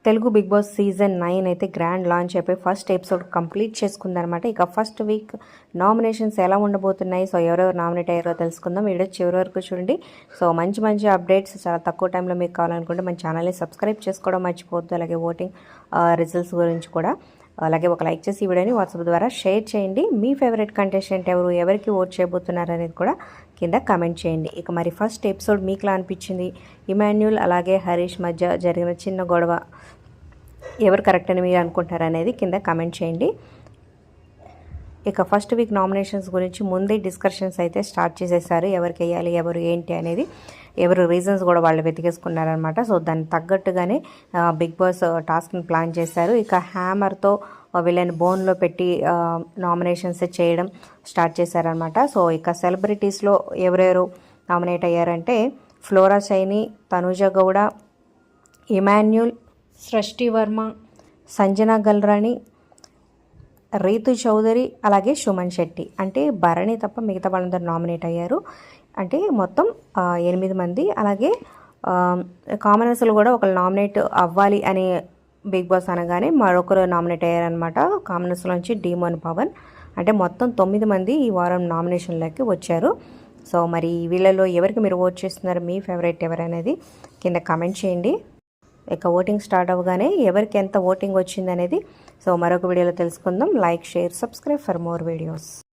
Telugu big boss season 9 అయితే grand launch అయిపోయి first episode complete చేసుకుందనమాట. ఇక ఫస్ట్ వీక్ నామినేషన్స్ ఎలా ఉండబోతున్నాయి, సో ఎవరెవరు నామినేట్ అయ్యారో తెలుసుకుందాం. వీడియో చివరి వరకు చూడండి. సో మంచి మంచి అప్డేట్స్ చాలా తక్కువ టైంలో మీకు కావాలనుకుంటే మన ఛానల్ని సబ్స్క్రైబ్ చేసుకోవడం మర్చిపోవద్దు. అలాగే ఓటింగ్ రిజల్ట్స్ గురించి కూడా అలాగే ఒక లైక్ చేసి ఈ వీడియోని వాట్సాప్ ద్వారా షేర్ చేయండి. మీ ఫేవరెట్ కంటెస్టెంట్ ఎవరు, ఎవరికి ఓట్ చేయబోతున్నారు అనేది కూడా కింద కామెంట్ చేయండి. ఇక మరి ఫస్ట్ ఎపిసోడ్ మీకులా అనిపించింది? ఇమాన్యుల్ అలాగే హరీష్ మధ్య జరిగిన చిన్న గొడవ ఎవరు కరెక్ట్ అని మీరు అనుకుంటారు అనేది కింద కామెంట్ చేయండి. ఇక ఫస్ట్ వీక్ నామినేషన్స్ గురించి ముందే డిస్కషన్స్ అయితే స్టార్ట్ చేసేసారు. ఎవరికి వేయాలి, ఎవరు ఏంటి అనేది, ఎవరు రీజన్స్ కూడా వాళ్ళు వెతికేసుకున్నారనమాట. సో దానికి తగ్గట్టుగానే బిగ్ బాస్ టాస్క్ని ప్లాన్ చేశారు. ఇక హ్యామర్తో వీళ్ళని బోన్లో పెట్టి నామినేషన్స్ చేయడం స్టార్ట్ చేశారనమాట. సో ఇక సెలబ్రిటీస్లో ఎవరెవరు నామినేట్ అయ్యారంటే ఫ్లోరా చైని, తనుజ గౌడ, ఇమాన్యుల్, సృష్టి వర్మ, సంజనా గల్రాణి, రీతు చౌదరి, అలాగే సుమన్ శెట్టి. అంటే భరణి తప్ప మిగతా వాళ్ళందరూ నామినేట్ అయ్యారు. అంటే మొత్తం 8 మంది. అలాగే కామనర్స్లు కూడా ఒకళ్ళు నామినేట్ అవ్వాలి అని బిగ్ బాస్ అనగానే మరొకరు నామినేట్ అయ్యారనమాట. కామనర్స్లోంచి డీమోన్ పవన్. అంటే మొత్తం 9 మంది ఈ వారం నామినేషన్లకి వచ్చారు. సో మరి వీళ్ళలో ఎవరికి మీరు ఓట్ చేస్తున్నారు, మీ ఫేవరెట్ ఎవరనేది కింద కామెంట్ చేయండి. ఇక ఓటింగ్ స్టార్ట్ అవ్వగానే ఎవరికి ఎంత ఓటింగ్ వచ్చింది అనేది సో మరొక వీడియోలో తెలుసుకుందాం. Like, share, subscribe for more videos.